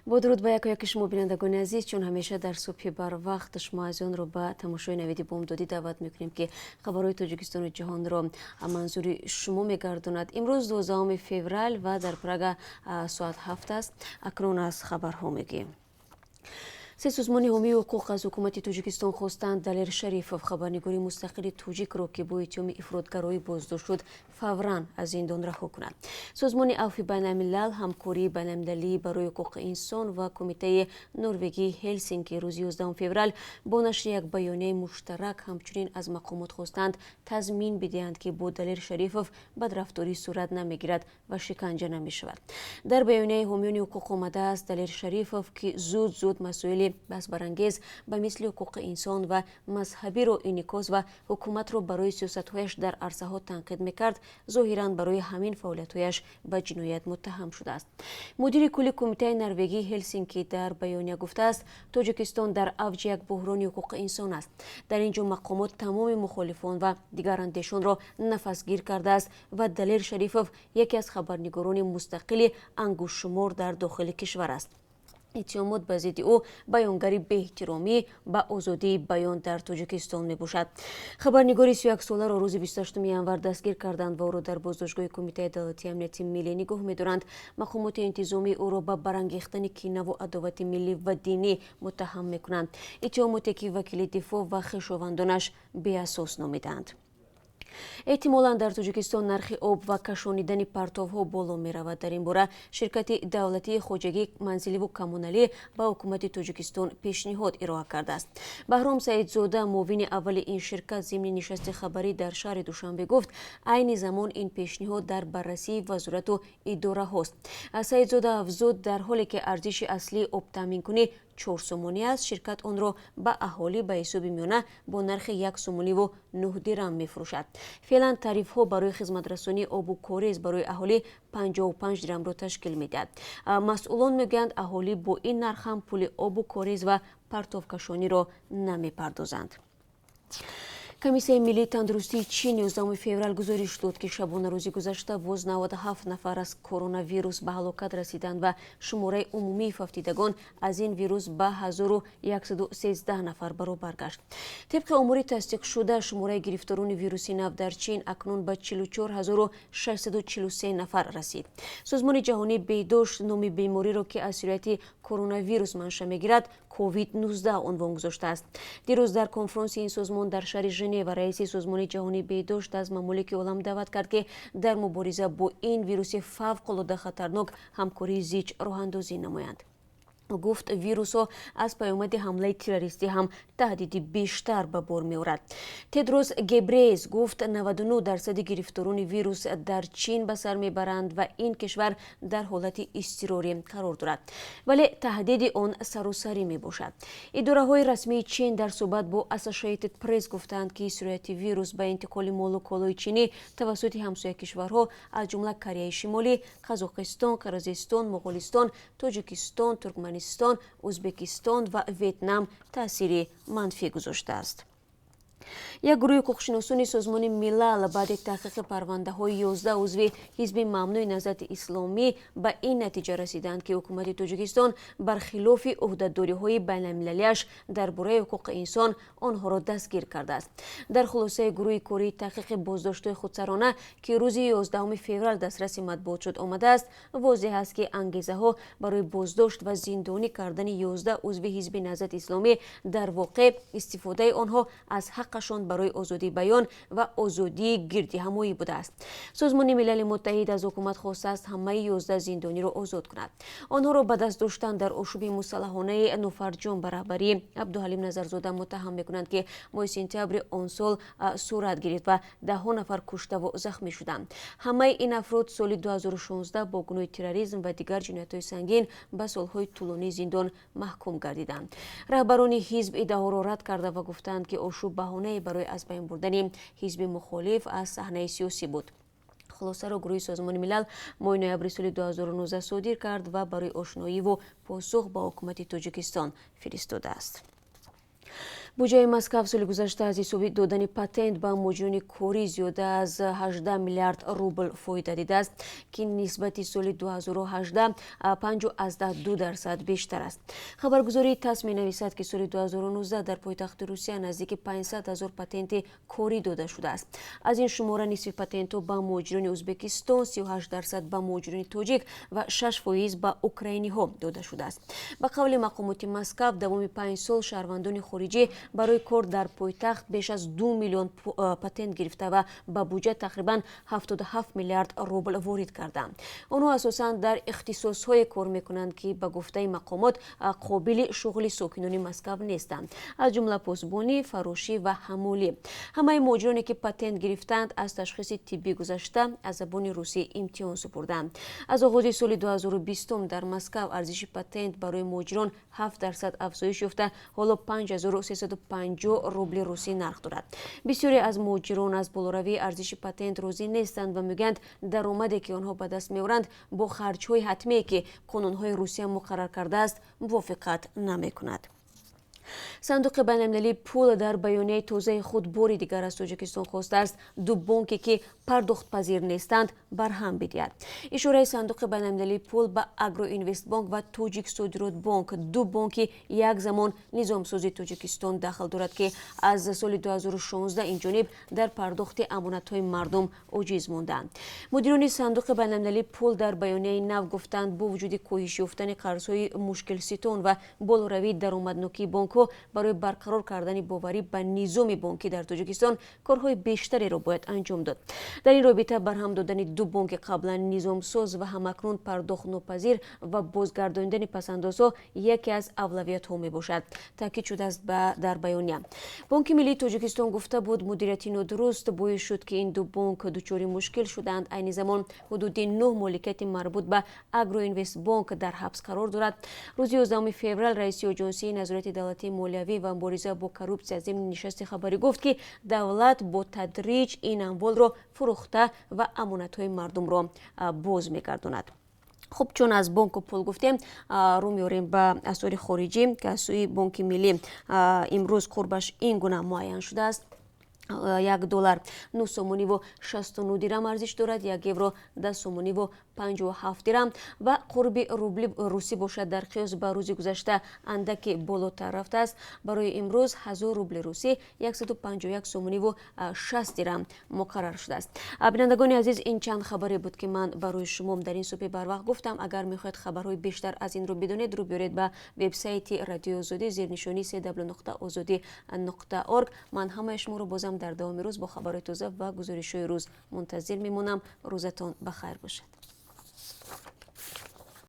با درود به یک شما بینندگان عزیز، چون همیشه در صبح بر وقت شما از آن رو به تماشای نویدی بمدادی دعوت میکنیم که خبرهای تاجیکستان و جهان را منظور شما میگرداند. امروز 12 فوریه و در پراگ ساعت 7 است. اکنون از خبرها میگیم. سه سازمان حامی حقوق از حکومت تاجیکستان خواستند دلیر شریفوف خبرنگاری مستقل تاجیک را که با اتهام افراطگرایی بازداشت شد فوراً از زندان رها کند. سازمان عفو بین الملل، همکاری بین المللی برای حقوق انسان و کمیته نروژی هلسینکی روز 11 فوریه با نشر یک بیانیه مشترک همچنین از مقامات خواستند تضمین بدهند که با دلیر شریفوف بدرفتاری صورت نمیگیرد و شکنجه نمیشود. در بیانیه حامیان حقوق آمده است دلیر شریفوف که زود مسائل بس برانگیز به مثل حقوق انسان و مذهبی رو انعکاس و حکومت رو برای سیاست‌هایش در عرصه ها تنقید میکرد، ظاهراً برای همین فعالیت‌هایش به جنایت متهم شده است. مدیر کل کمیته نروژی هلسینکی در بیانیه گفته است تاجیکستان در اوج یک بحران حقوق انسان است. در اینجا مقامات تمام مخالفان و دیگر اندیشان را نفسگیر کرده است و دلیر شریفوف یکی از خبرنگاران مستقل انگشت شمار در داخل کشور است. اتهامات به ضد او بیانگری بی احترامی به آزادی بیان در تاجیکستان می باشد. خبرنگاری 31 ساله را روز 28 ژانویه دستگیر کردند و او را در بازداشتگاه کمیته عدالتی امنیتی ملی نگاه می دارند. مقامات انتظامی او را به برانگیختن کینه و عداوت ملی و دینی متهم می کنند. اتهاماتی که وکیل دفاع و خویشاوندانش بی اساس نامیدند. احتمالاً در تاجیکستان نرخ آب و کشانیدن پرتوها بالا می رود. در این باره شرکت دولتی خواجگی منزلی و کمونالی به حکومت تاجیکستان پیشنهاد ارائه کرده است. بهرام سعیدزاده معاون اول این شرکت ضمن نشست خبری در شهر دوشنبه گفت عین زمان این پیشنهاد در بررسی وزارت و اداره هاست. سعیدزاده افزود در حالی که ارزش اصلی آب تامین کنی 4 سومانی است، شرکت آن را به اهالی به حساب میانه با نرخ 1 سومانی و 9 درم میفروشد. فعلا تعریف ها برای خدمت رسانی آب و کاریز برای اهالی 55 درم را تشکیل میدهد. مسئولان میگویند اهالی با این نرخ هم پول آب و کاریز و پرتوکشانی را نمیپردازند. کمیسیون ملی تندرستی چین 11 فوریه گزارش داد که شبانه روز گذشته باز 97 نفر از کرونا ویروس به هلاکت رسیدند و شماره عمومی فوتیدگان از این ویروس به 1113 نفر برابر گشت. طبق آمار تصدیق شده شماره گرفتاران ویروس نو در چین اکنون به 44643 نفر رسید. سازمان جهانی بهداشت نام بیماری را که از سیریت کرونا ویروس منشأ میگیرد کووید 19 عنوان گذاشته است. دیروز در کنفرانس این سازمان در شهر ژنو رئیس سازمان جهانی بهداشت از ممالک عالم دعوت کرد که در مبارزه با این ویروس فوق‌العاده خطرناک همکاری زیچ راه اندازی نمایند. گفت ویروس ها از پیامد حمله تروریستی هم تهدید بیشتر به بار می آورد. تدروس گبریس گفت 99% گرفتاران ویروس در چین به سر می برند و این کشور در حالت اضطراری قرار دارد، ولی تهدید آن سراسری می باشد. اداره های رسمی چین در صحبت با اسوسییتد پرس گفتند که سرعت ویروس به انتقال مال و کالای چینی توسط همسایه کشورها از جمله کره شمالی، قزاقستان، قرقیزستان، مغولستان، تاجیکستان، ترکمنستان، ازبکستان و ویتنام تأثیر منفی گذاشته است. یک گروه حقوقشناسان سازمان ملل بعد تحقیق پرونده های 11 عضو حزب ممنوع نهضت اسلامی به این نتیجه رسیدند که حکومت تاجیکستان برخلاف عهدهداری های بین المللیش درباره حقوق انسان آنها را دستگیر کرده است. در خلاصه گروه کاری تحقیق بازداشت خودسرانه که روز 11 فوریه دسترس مطبوعات شد آمده است، واضح است که انگیزه ها برای بازداشت و زندانی کردن 11 عضو حزب نهضت اسلامی در واقع استفاده آنها از حقشان برای آزادی بیان و آزادی گردی همایی بوده است. سازمان ملل متحد از حکومت خواسته است همه 11 زندانی را آزاد کند. آنها را به دست داشتن در آشوب مسلحانه نوفرجان به رهبری عبدالحلیم نظرزاده متهم میکنند که ماه سپتامبر آن سال صورت گرفت و 10 نفر کشته و زخمی شدند. همه این افراد سال 2016 با گناه تروریسم و دیگر جنایت‌های سنگین به سالهای طولانی زندان محکوم گردیدند. رهبران حزب ادعا را رد کرده و گفتند که آشوب بهانه برای از بین بردن حزب مخالف از صحنه سیاسی بود. خلاصه را گروه سازمان ملل ماه نوامبر سال 2019 صادر کرد و برای آشنایی و پاسخ با حکومت تاجیکستان فرستاده است. буҷаи Москав соли гузашта аз ҳисоби додани патент ба муҷрони корӣ зиёда аз 18 миллиард рубл фоида дидааст, ки нисбати соли 2018 5.2% бештар аст. хабаргузории ТАСС менависад, ки соли 2019 дар пойтахти Русия наздики 500 000 патенти корӣ дода шудааст. аз ин шумора нисфи патентҳо ба муҷрони Ӯзбекистон, 38% ба муҷрони Тоҷик ва 6% ба украиниҳо дода шудааст. ба қавли мақомоти Москав, давоми 5 сол шаҳрвандони хориҷӣ барои кор дар пойтахт беш аз 2 миллион патент гирифта ва ба буҷа тақрибан 77 миллиард рубл ворид карданд. онҳо асосан дар ихтисосҳое кор мекунанд, ки ба гуфтаи мақомот қобили шуғли сокинони Москав нестанд, аз ҷумла посбонӣ, фарошӣ ва ҳамолӣ. ҳамаи муҷроне, ки патент гирифтанд, аз ташхиси тиббӣ гузашта аз забони русӣ имтиҳон супурданд. аз оғози соли 2020 дар Москав арзиши патент барои муҷрон 7% афзоиш ёфта, ҳоло 5350 рубли русӣ нарх дорад. бисёре аз муҷрон аз болоравии арзиши патент розӣ нестанд ва мегӯянд даромаде, ки онҳо ба даст меоранд, бо харҷҳои ҳатмие, ки қонунҳои Русия муқаррар кардааст, мувофиқат намекунад. сандуқи байналмилалии пул дар баёнияи тозаи худ бори дигар аз Тоҷикистон хостааст ду бонке, ки пардохтпазир нестанд, барҳам бидиҳад. ишораи сандуқи байналмилалии пул ба Агроинвестбонк ва Тоҷик Содирот бонк, ду бонки як замон низомсози Тоҷикистон дахл дорад, ки аз соли 2016 инҷониб дар пардохти амонатҳои мардум оҷиз мондаанд. мудирони сандуқи байналмилалии пул дар баёнияи нав гуфтанд, бо вуҷуди коҳиш ёфтани қарзҳои мушкилситон ва болоравии даромаднокии бонкҳо барои барқарор кардани боварӣ ба низоми бонкӣ дар Тоҷикистон корҳои бештареро бояд анҷом дод. дар ин робита барҳам додани ду бонки қаблан низомсоз ва ҳамакнун пардохтнопазир ва бозгардонидани пасандозҳо яке аз авлавиятҳо мебошад, таъкид шудааст дар баёния. бонки миллии Тоҷикистон гуфта буд, мудирияти нодуруст боис шуд, ки ин ду бонк дучори мушкил шуданд. айни замон ҳудуди 9 моликияти марбут ба Агроинвестбонк дар ҳабс қарор дорад. рӯзи 11 феврал раиси оҷонсии назорати давлатии молиявӣ ва мубориза бо коррупсия зимни нишасти хабарӣ гуфт, ки давлат бо тадриҷ ин амволро фурӯхта ва амонатҳои мардумро боз мегардонад. хуб, чун аз бонку пул гуфтем, рӯ меорем ба асъори хориҷӣ, ки аз сӯи бонки миллӣ имрӯз қурбаш ин гуна муайян шудааст. $1 9 сомониву 69 дирам арзиш дорад, 1 евро 10 сомониву 57 дирам ва қурби рубли русӣ бошад. дар қиёс ба рӯзи гузашта андаке болотар рафтааст. барои имрӯз 1000 рубли русӣ 151 сомониву 60 дирам муқаррар шудааст. бинандагони азиз, ин чанд хабаре буд, ки ман барои шумо дар ин субҳи барвақт гуфтам. агар мехоҳед хабарҳои бештар аз инро бидонед, рӯ биёред ба вебсайти радиои озодӣ зернишони cw.ozodi.org. ман ҳамаи шуморо бозам дар давоми рӯз бо хабарои тоза ва гузоришҳои рӯз мунтазир мемонам. рӯзатон ба хайр бошад.